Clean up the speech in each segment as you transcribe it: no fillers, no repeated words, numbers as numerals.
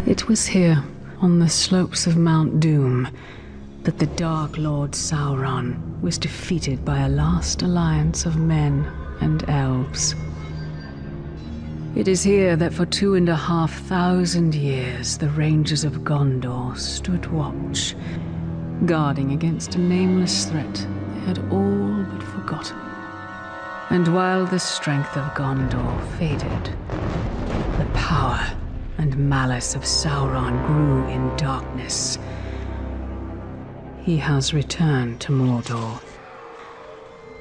It was here, on the slopes of Mount Doom, that the Dark Lord Sauron was defeated by a last alliance of men and elves. It is here that for 2,500 years the Rangers of Gondor stood watch, guarding against a nameless threat they had all but forgotten. And while the strength of Gondor faded, the power and malice of Sauron grew in darkness. He has returned to Mordor.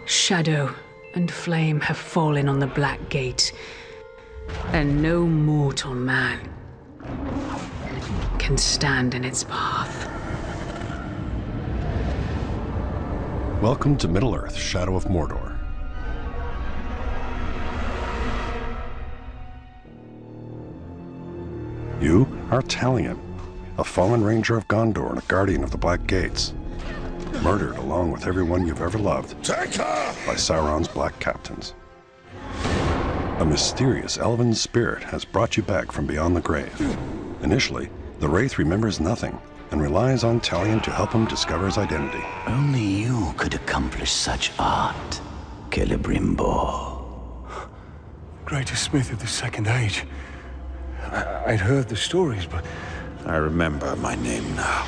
Shadow and flame have fallen on the Black Gate, and no mortal man can stand in its path. Welcome to Middle-earth, Shadow of Mordor. You are Talion, a fallen ranger of Gondor and a guardian of the Black Gates, murdered along with everyone you've ever loved by Sauron's Black Captains. A mysterious elven spirit has brought you back from beyond the grave. Initially, the Wraith remembers nothing and relies on Talion to help him discover his identity. Only you could accomplish such art, Celebrimbor. Greatest smith of the Second Age. I'd heard the stories, but... I remember my name now.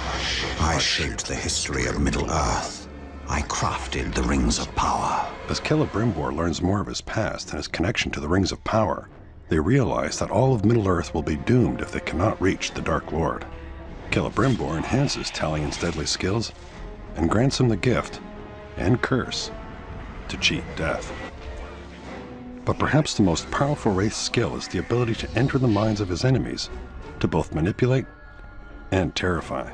I shaped the history of Middle-earth. I crafted the Rings of Power. As Celebrimbor learns more of his past and his connection to the Rings of Power, they realize that all of Middle-earth will be doomed if they cannot reach the Dark Lord. Celebrimbor enhances Talion's deadly skills and grants him the gift, and curse, to cheat death. But perhaps the most powerful Wraith's skill is the ability to enter the minds of his enemies, to both manipulate and terrify.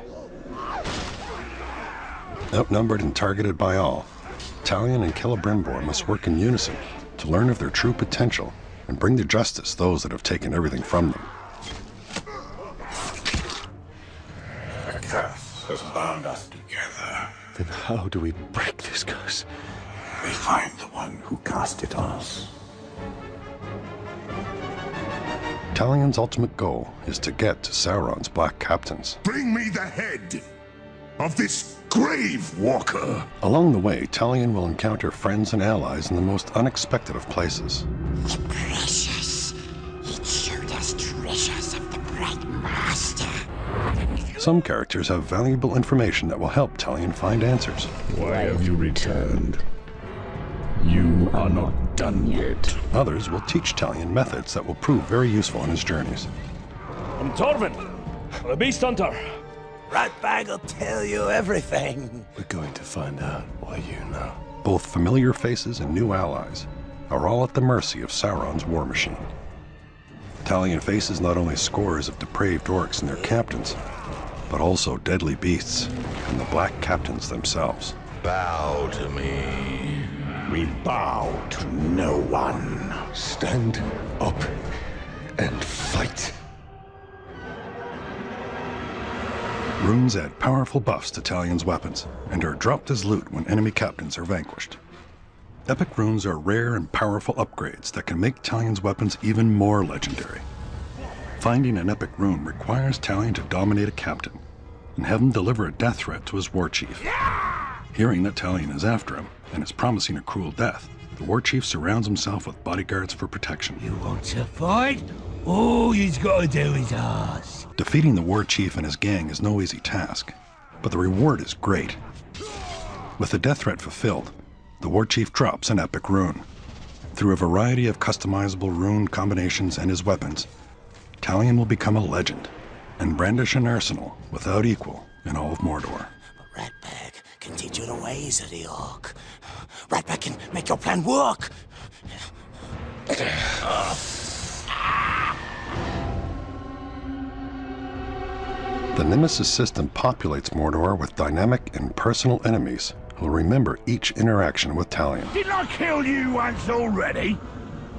Outnumbered and targeted by all, Talion and Celebrimbor must work in unison to learn of their true potential and bring to justice those that have taken everything from them. The curse has bound us together. Then how do we break this curse? We find the one who cast it on us. Talion's ultimate goal is to get to Sauron's Black Captains. Bring me the head of this grave walker. Along the way, Talion will encounter friends and allies in the most unexpected of places. Precious. It showed us treasures of the Bright Master. Some characters have valuable information that will help Talion find answers. Why have you returned? You are not done yet. Others will teach Talion methods that will prove very useful in his journeys. I'm Torvin, the Beast Hunter. Ratbag will tell you everything. We're going to find out why you know. Both familiar faces and new allies are all at the mercy of Sauron's war machine. Talion faces not only scores of depraved orcs and their captains, but also deadly beasts and the Black Captains themselves. Bow to me. We bow to no one. Stand up and fight. Runes add powerful buffs to Talion's weapons and are dropped as loot when enemy captains are vanquished. Epic runes are rare and powerful upgrades that can make Talion's weapons even more legendary. Finding an epic rune requires Talion to dominate a captain and have him deliver a death threat to his war chief. Hearing that Talion is after him and is promising a cruel death, the war chief surrounds himself with bodyguards for protection. You want to fight? All you's got to do is ask. Defeating the war chief and his gang is no easy task, but the reward is great. With the death threat fulfilled, the war chief drops an epic rune. Through a variety of customizable rune combinations and his weapons, Talion will become a legend and brandish an arsenal without equal in all of Mordor. Ratbag can teach you the ways of the orc. Ratbag can make your plan work. The Nemesis system populates Mordor with dynamic and personal enemies who will remember each interaction with Talion. Didn't I kill you once already?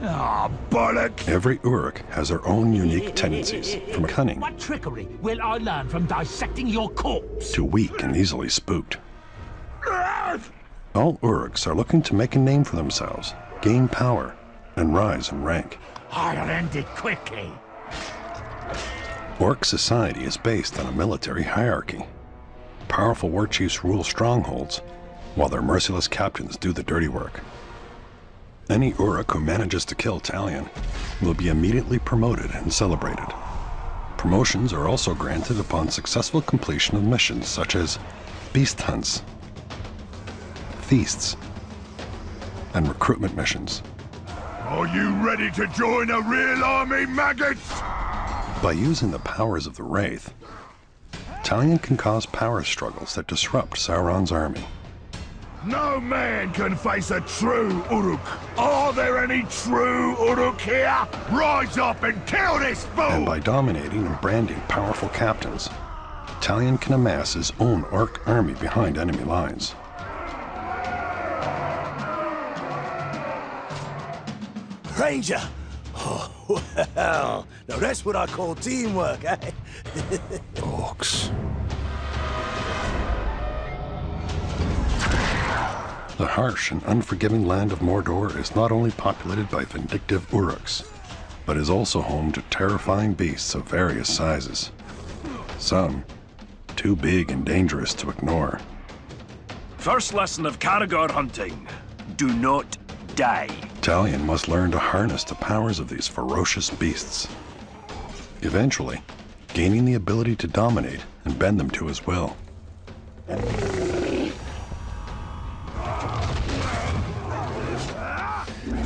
Ah, bollock! Every Uruk has their own unique tendencies, from cunning What trickery will I learn from dissecting your corpse? to weak and easily spooked. All Uruks are looking to make a name for themselves, gain power, and rise in rank. I'll end it quickly. Orc society is based on a military hierarchy. Powerful war chiefs rule strongholds, while their merciless captains do the dirty work. Any Uruk who manages to kill Talion will be immediately promoted and celebrated. Promotions are also granted upon successful completion of missions such as beast hunts, feasts, and recruitment missions. Are you ready to join a real army, maggots? By using the powers of the Wraith, Talion can cause power struggles that disrupt Sauron's army. No man can face a true Uruk. Are there any true Uruk here? Rise up and kill this fool! And by dominating and branding powerful captains, Talion can amass his own orc army behind enemy lines. Ranger! Oh, well, now that's what I call teamwork, eh? Orcs. The harsh and unforgiving land of Mordor is not only populated by vindictive Uruks, but is also home to terrifying beasts of various sizes. Some too big and dangerous to ignore. First lesson of Caragor hunting. Do not die. Talion must learn to harness the powers of these ferocious beasts, eventually gaining the ability to dominate and bend them to his will.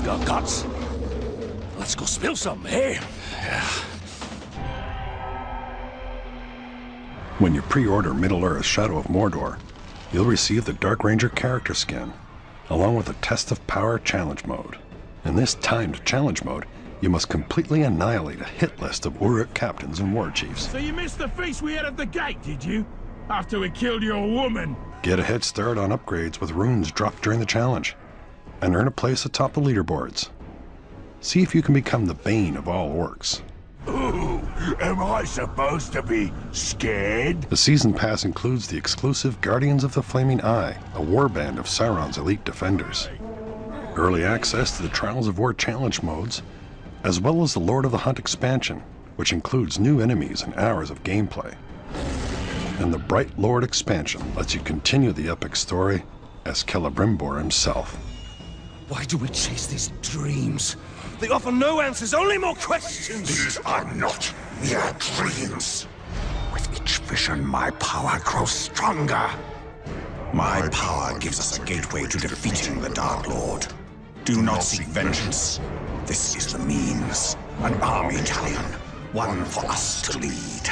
Got guts? Let's go spill some, eh? When you pre-order Middle-earth Shadow of Mordor, you'll receive the Dark Ranger character skin, along with a Test of Power challenge mode. In this timed challenge mode, you must completely annihilate a hit list of Uruk captains and war chiefs. So you missed the feast we had at the gate, did you? After we killed your woman? Get a head start on upgrades with runes dropped during the challenge, and earn a place atop the leaderboards. See if you can become the bane of all orcs. Ooh, am I supposed to be scared? The season pass includes the exclusive Guardians of the Flaming Eye, a warband of Sauron's elite defenders. Early access to the Trials of War challenge modes, as well as the Lord of the Hunt expansion, which includes new enemies and hours of gameplay. And the Bright Lord expansion lets you continue the epic story as Celebrimbor himself. Why do we chase these dreams? They offer no answers, only more questions! These are not mere dreams. With each vision, my power grows stronger. My power gives us a gateway to defeating the Dark Lord. Do not seek vengeance. This is the means. An army, Talion. One for us to lead.